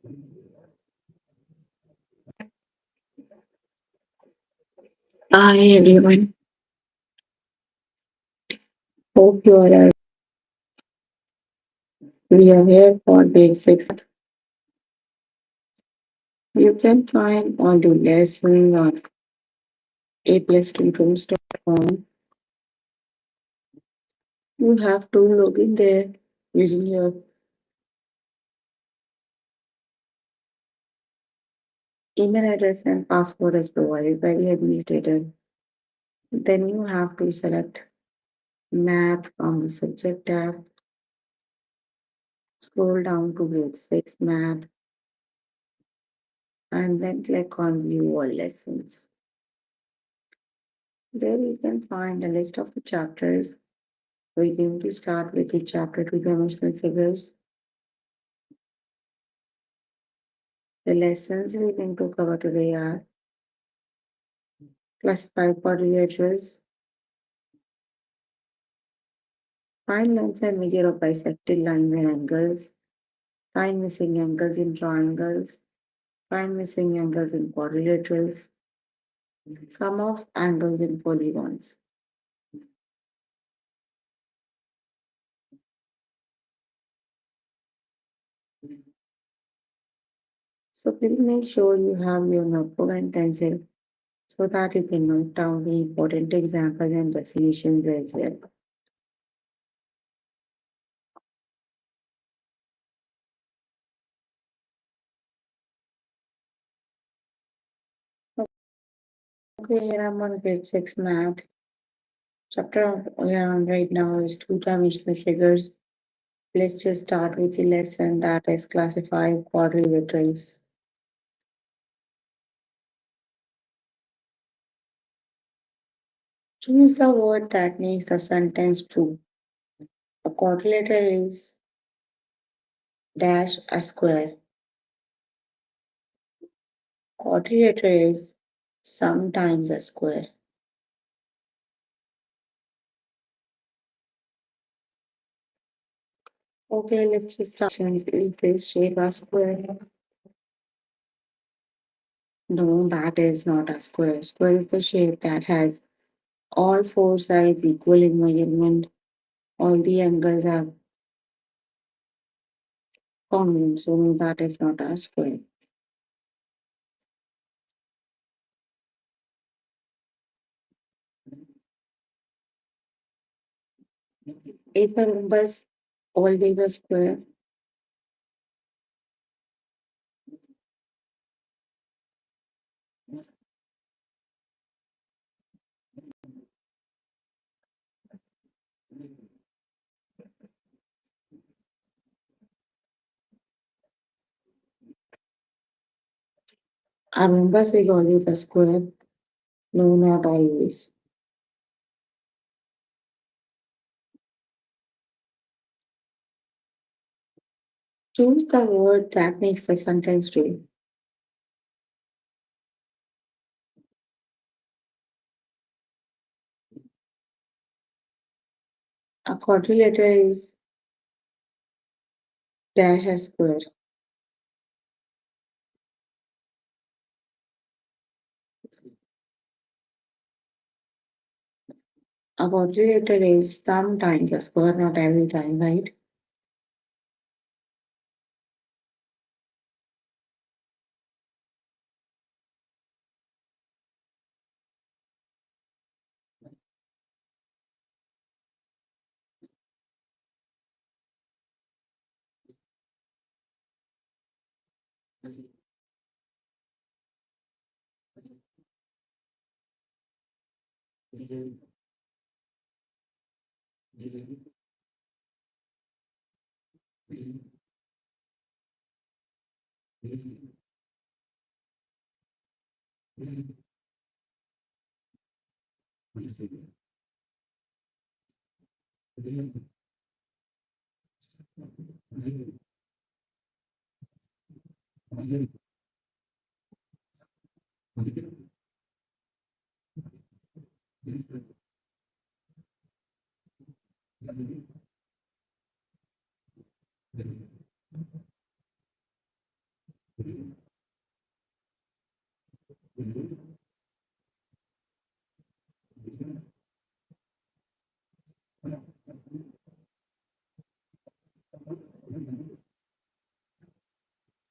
Hi everyone, hope you all are. We are here for day 6. You can find all the lessons on a+2tools.com. You have to log in there using your email address and password as provided by the administrator. Then you have to select math from the subject tab, scroll down to grade 6 math, and then click on view all lessons. There you can find a list of the chapters. We're going to start with the chapter 2 dimensional figures. The lessons we're going to cover today are classify quadrilaterals, find lengths and measure of bisected lines and angles, find missing angles in triangles, find missing angles in quadrilaterals, sum of angles in polygons. So please make sure you have your notebook and pencil so that you can note down the important examples and definitions as well. Okay, here I'm on grade 6 math. Chapter we are on right now is 2 dimensional figures. Let's just start with the lesson that is classify quadrilaterals. Choose the word that makes the sentence true. A quadrilateral is dash a square. Quadrilateral is sometimes a square. Okay, let's just start. Is this shape a square? No, that is not a square. Square is the shape that has all four sides equal in measurement. All the angles are congruent, so no, that is not a square. Is a rhombus always a square? A rhombus is always a square. No, not always. Choose the word that makes the sentence true. A quadrilateral is dash a square. A quadrilateral is sometimes a square, not every time, right?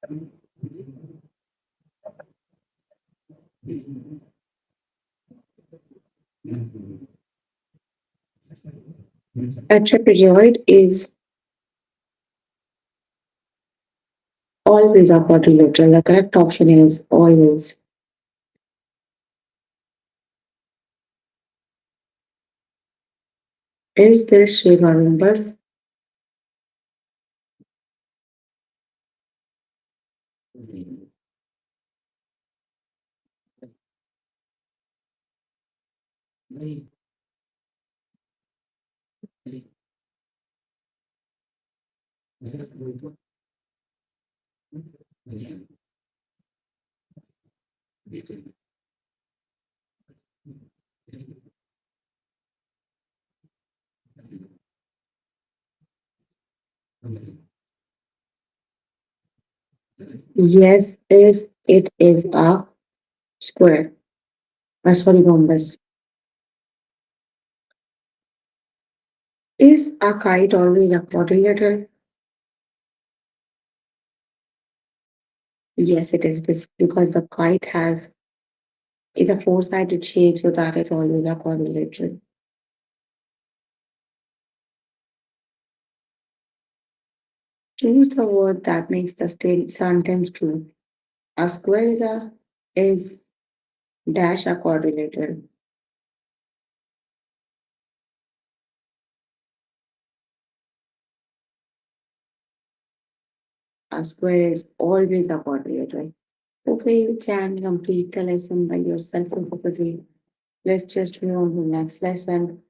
A trapezoid is always a quadrilateral. The correct option is always. Is this shape a rhombus? Yes, is it is a square. Sorry, rhombus. Is a kite always a quadrilateral? Yes, it is because the kite has is a four-sided shape, so that is always a quadrilateral. Choose the word that makes the sentence true. A square is dash a quadrilateral. A square is always a quadrilateral. Okay, you can complete the lesson by yourself probably. Let's just move on to the next lesson.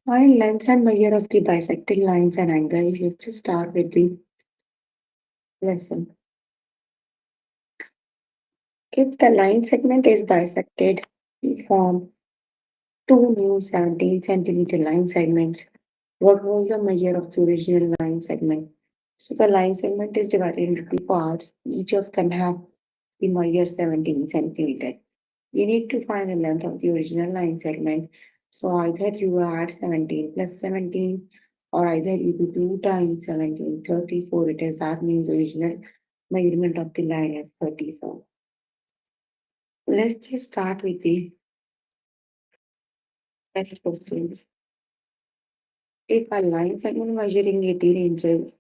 5 length and measure of the bisecting lines and angles. Let's just start with the lesson. If the line segment is bisected, we form two new 17 centimeter line segments. What was the measure of the original line segment? So the line segment is divided into two parts. Each of them have the measure 17 centimeter. You need to find the length of the original line segment. So either you add 17 plus 17 or either you do 2 times 17, 34 it is. That means the original measurement of the line is 34. Let's just start with the first questions. If a line segment measuring 18 inches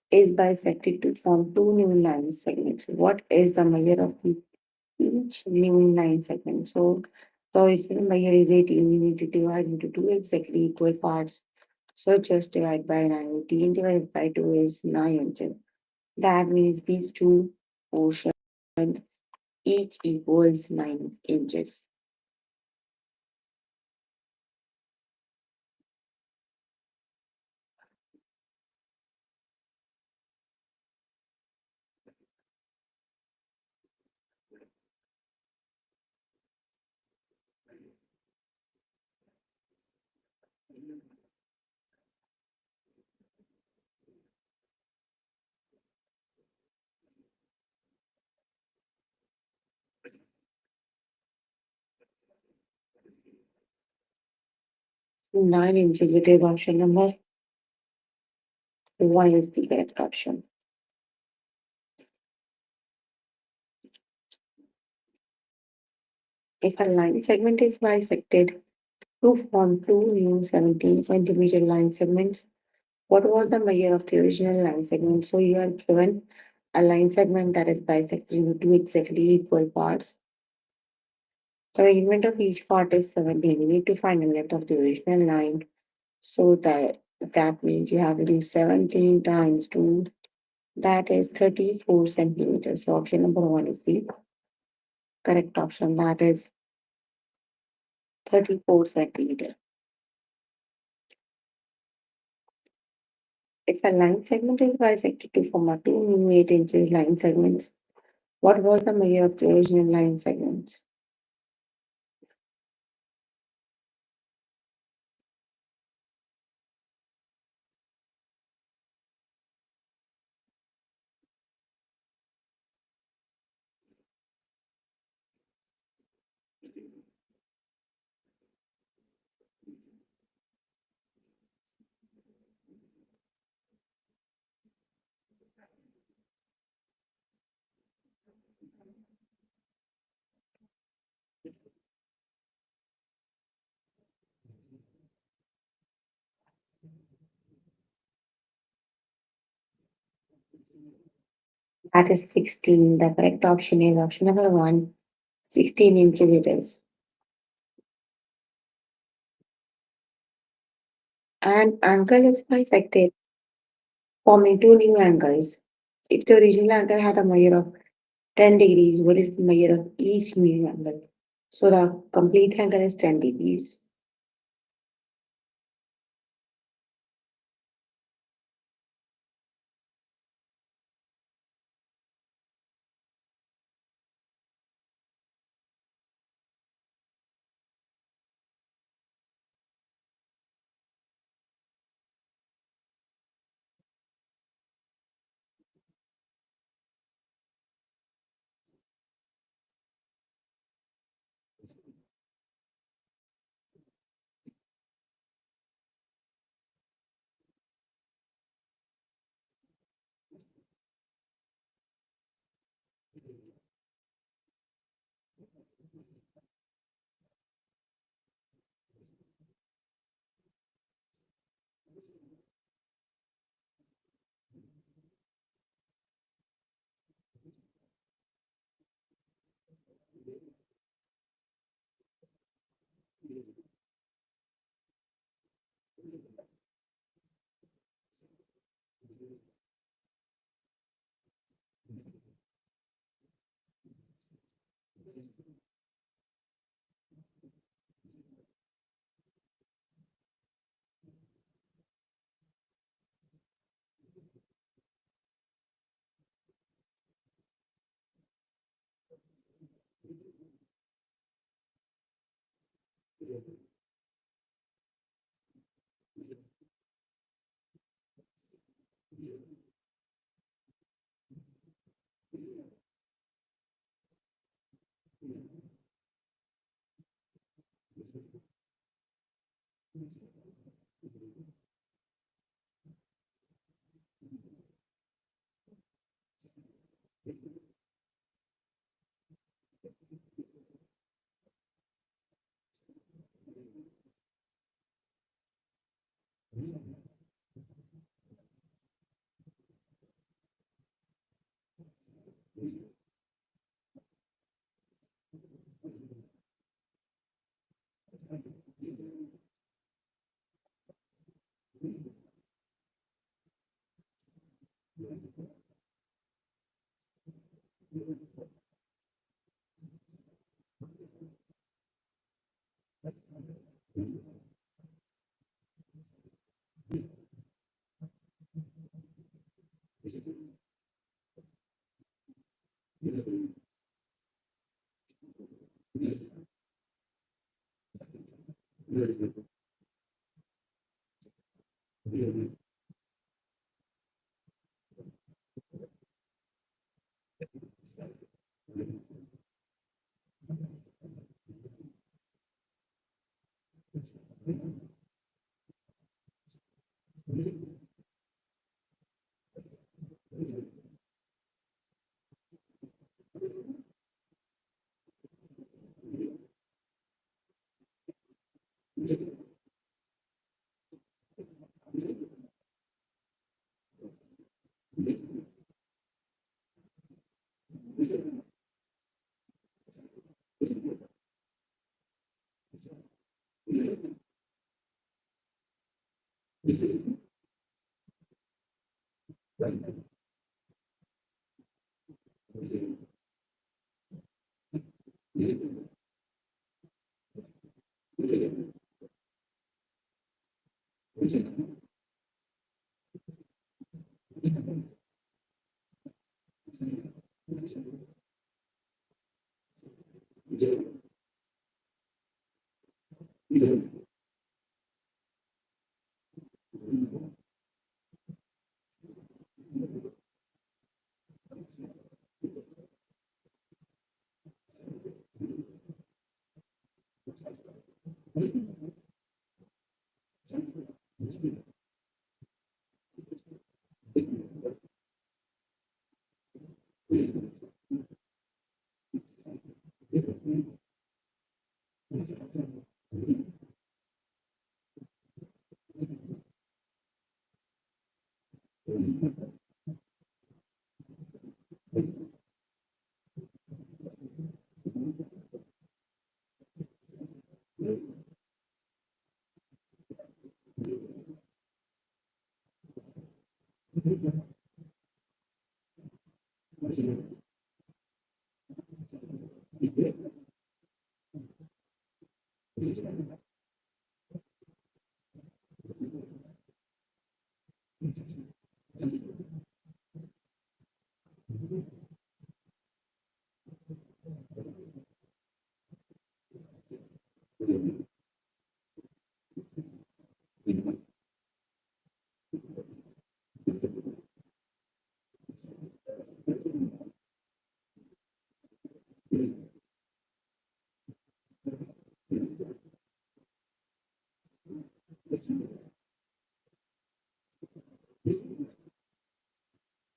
is bisected to form two new line segments, what is the measure of each new line segment? So the original measure is 18. We need to divide into two exactly equal parts. So just divide by 9. 18 divided by 2 is 9 inches. That means these two portions each equals 9 inches. 9 inches, it is option number 1 is the correct option. If a line segment is bisected to form two new 17 centimeter line segments, what was the measure of the original line segment? So you are given a line segment that is bisected into two exactly equal parts. The measurement of each part is 17. You need to find the length of the original line. So that means you have to do 17 times 2. That is 34 centimeters. So option number 1 is the correct option. That is 34 centimeters. If a line segment is bisected to form a two new 8 inches line segments, what was the measure of the original line segments? That is 16. The correct option is option number one, 16 inches it is. An angle is bisected, forming two new angles. If the original angle had a measure of 10 degrees, what is the measure of each new angle? So the complete angle is 10 degrees.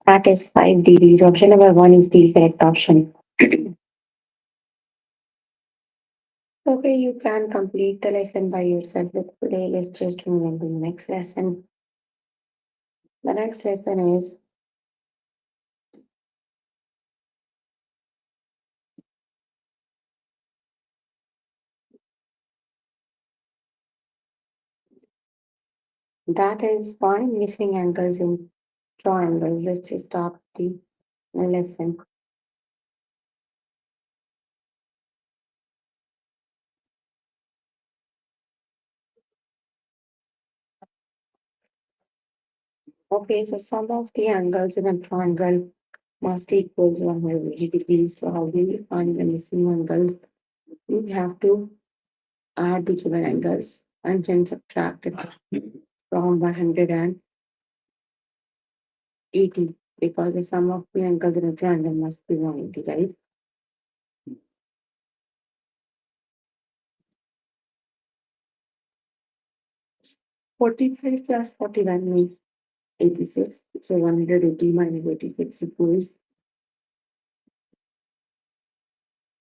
That is 5 degrees. Option number one is the correct option. Okay, you can complete the lesson by yourself. But today, let's just move on to the next lesson. The next lesson is that is find missing angles in triangles. Let's just start the lesson. Okay, so sum of the angles in a triangle must equals 180 degrees. So how do you find the missing angles? You have to add the given angles and then subtract it from 180 because the sum of the angles in a triangle must be 180, right? 45 plus 41 means 86. So 180 minus 86 equals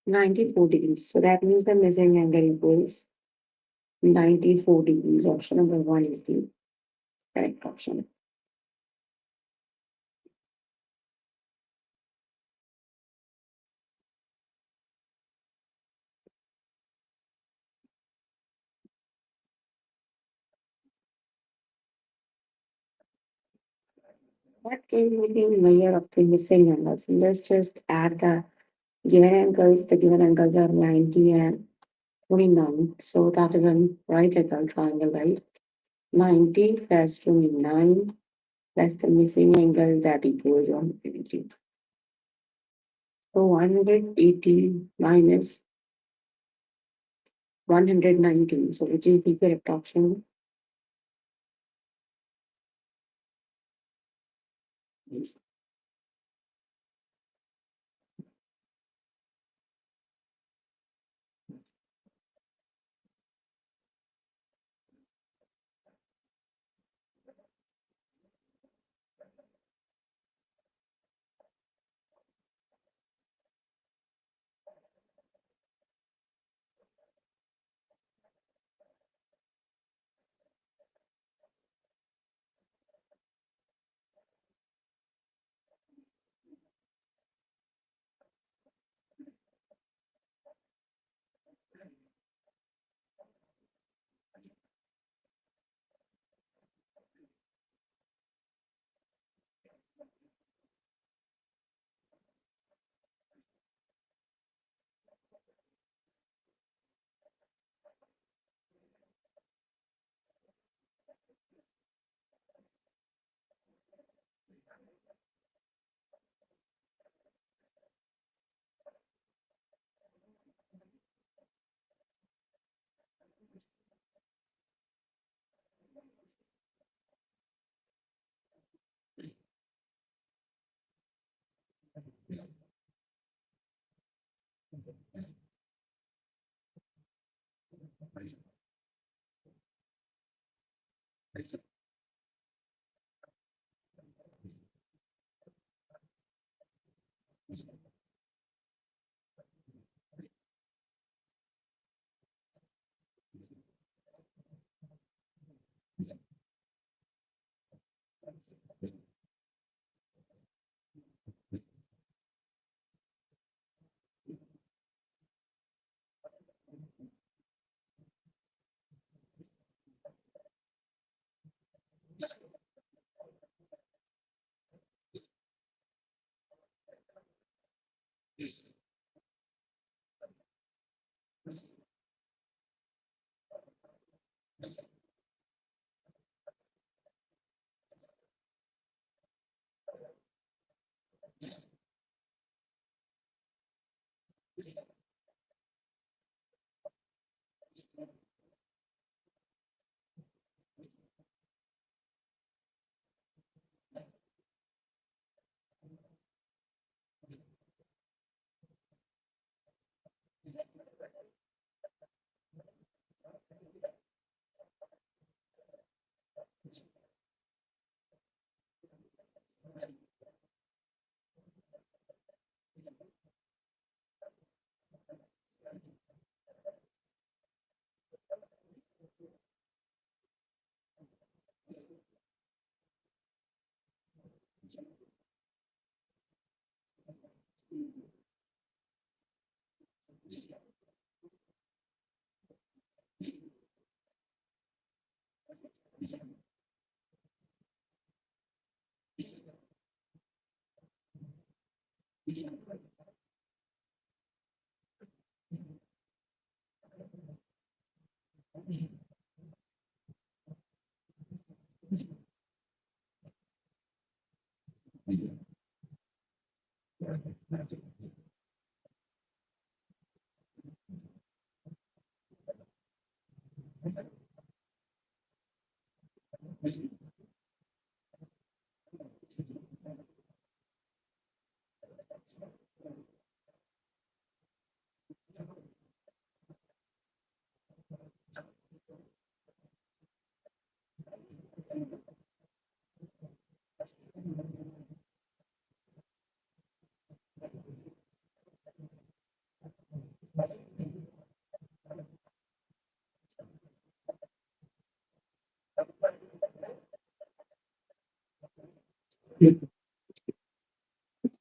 94 degrees. So that means the missing angle equals 94 degrees. Option number one is the correct option. What can be the measure of the missing angles? Let's just add the given angles. The given angles are 90 and 29. So that is a right angle triangle, right? 90 plus 29 plus the missing angle that equals 180. So 180 minus 119. So which is the correct option?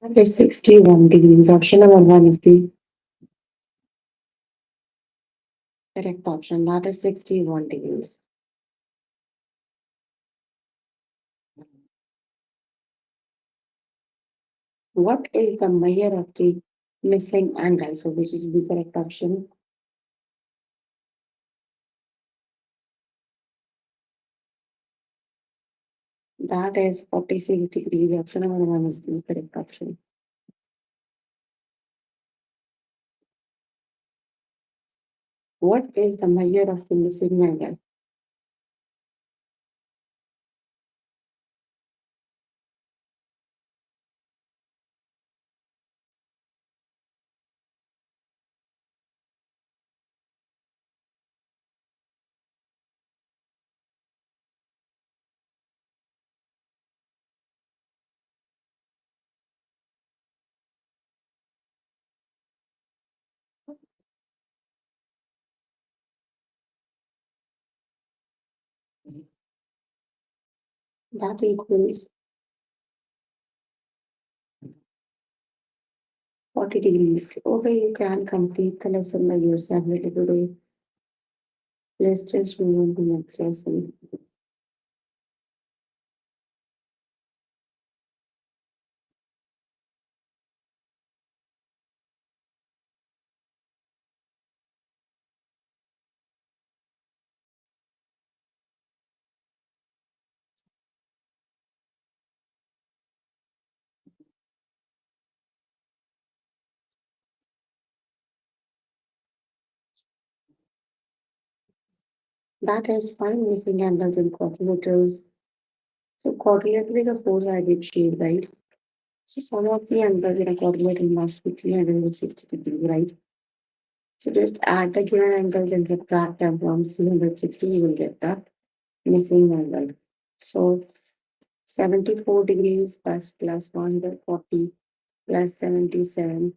That is 61 degrees. Option number one is the correct option. That is 61 degrees. What is the measure of the missing angle? So, which is the correct option? That is 46 degrees. Option number one is the correct option. What is the measure of the missing angle? That equals 40 degrees. Okay, you can complete the lesson by yourself later today. Let's just move on to next lesson. That is find missing angles in quadrilaterals. So quadrilateral is a four-sided shape, right? So some of the angles in a quadrilateral must be 360 degrees, right? So just add the given angles and subtract them from 360, you will get that. missing angle. So 74 degrees plus 140 plus 77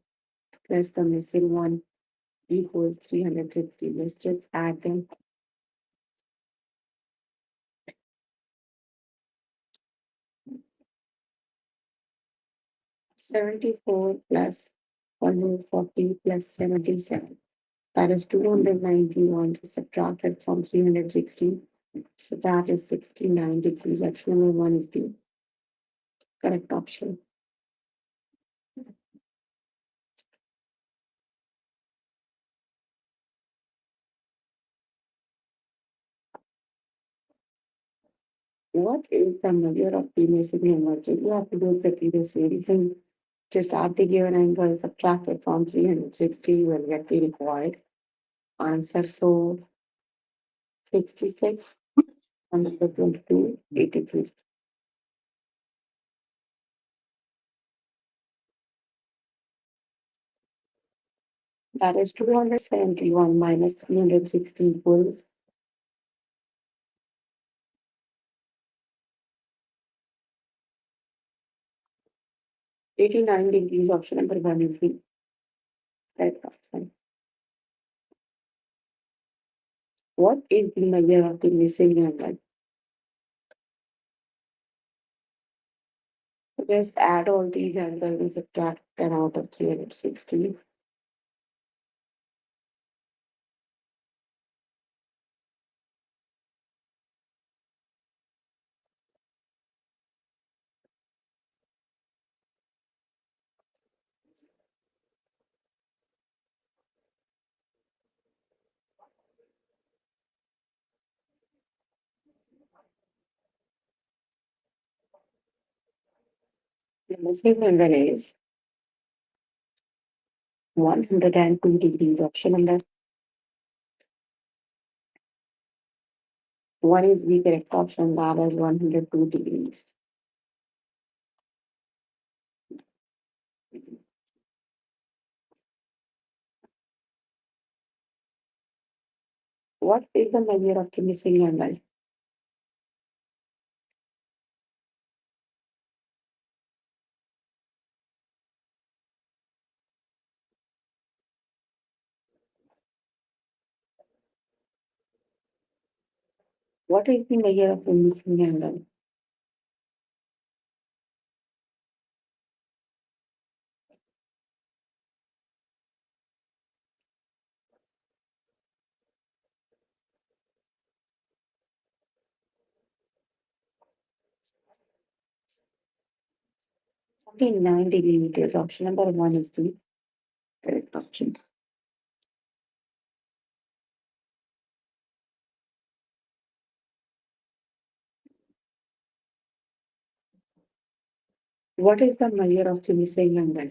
plus the missing one equals 360. Let's just add them. 74 plus 140 plus 77. That is 291 subtracted from 360. So that is 69 degrees. Option number one is the correct option. What is the measure of the missing energy? You have to do exactly the same thing. Just add the given angle, subtract it from 360, you will get the required answer. So 66 and 22, 83. That is 271 minus 360 equals 89 degrees. Option number one is the correct option. What is the measure of the missing angle? So just add all these angles and subtract them out of 360. The missing angle is 102 degrees. Option number one is the correct option. That is 102 degrees. What is the measure of the missing angle? What is the measure of the missing angle? Okay, 90 millimeters. Option number one is the correct option. What is the measure of the missing angle?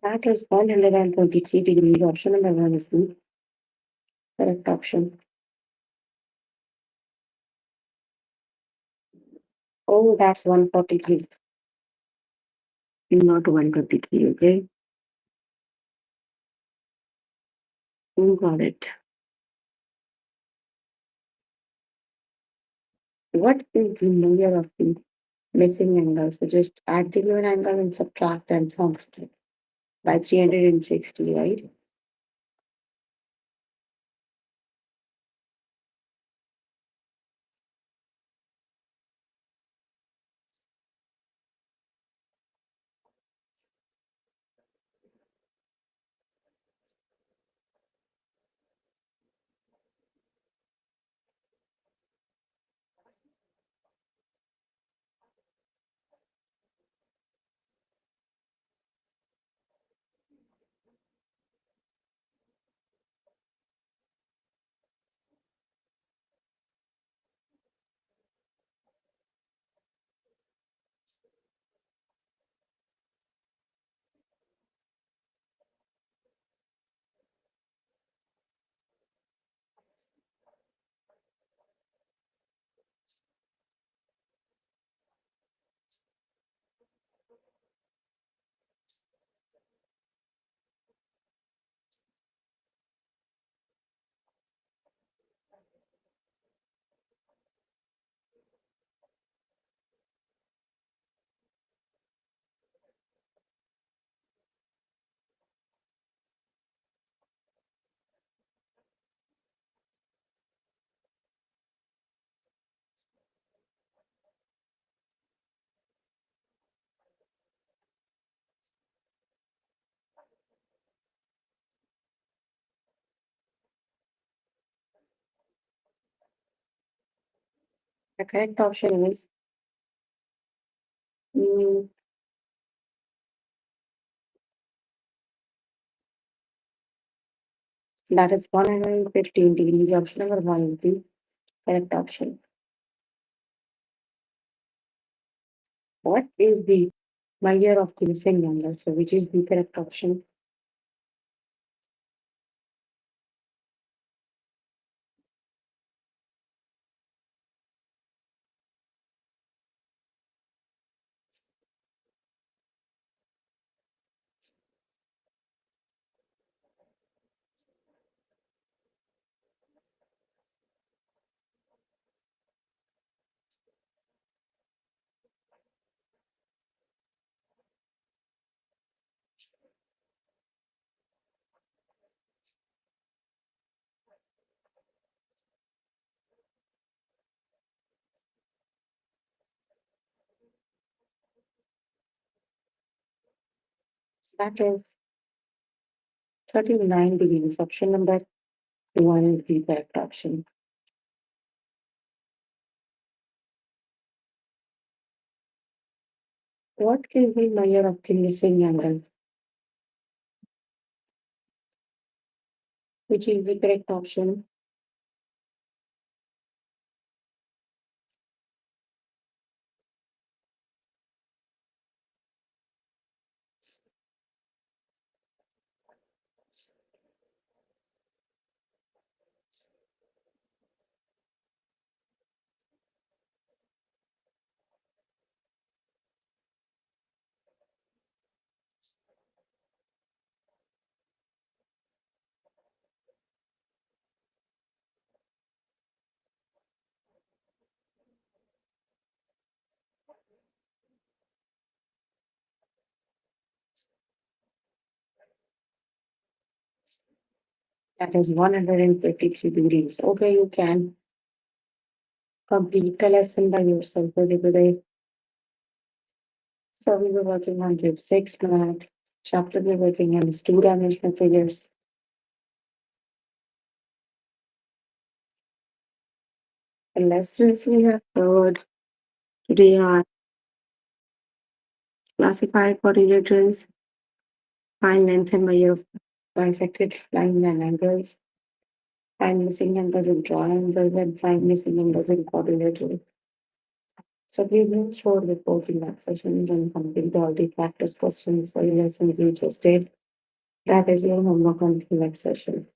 That is 133 degrees. Option number one is the correct option. Oh, that's 143, not 153. Okay, you got it. What is the measure of the missing angle? So just add the given angle and subtract and function by 360, right? The correct option is mm, that is 115 degrees. Option number one is the correct option. What is the measure of the missing angle? So which is the correct option? That is 39 degrees. Option number one is the correct option. What is the measure of the missing angle? Which is the correct option? That is 153 degrees. Okay, you can complete the lesson by yourself for the day. So we were working on grade 6 math. Chapter we're working on is two-dimensional figures. The lessons we have covered today are classify quadrilaterals, find length and measure of bisected lines and angles, find missing angles in triangles, and find missing angles in quadrilaterals. So please make sure before the next session and complete all the practice questions for the lessons you just did. That is your homework on relaxation.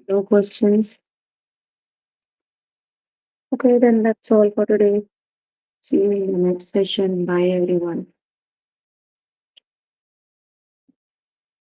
No questions? Okay, then that's all for today. See you in the next session. Bye, everyone.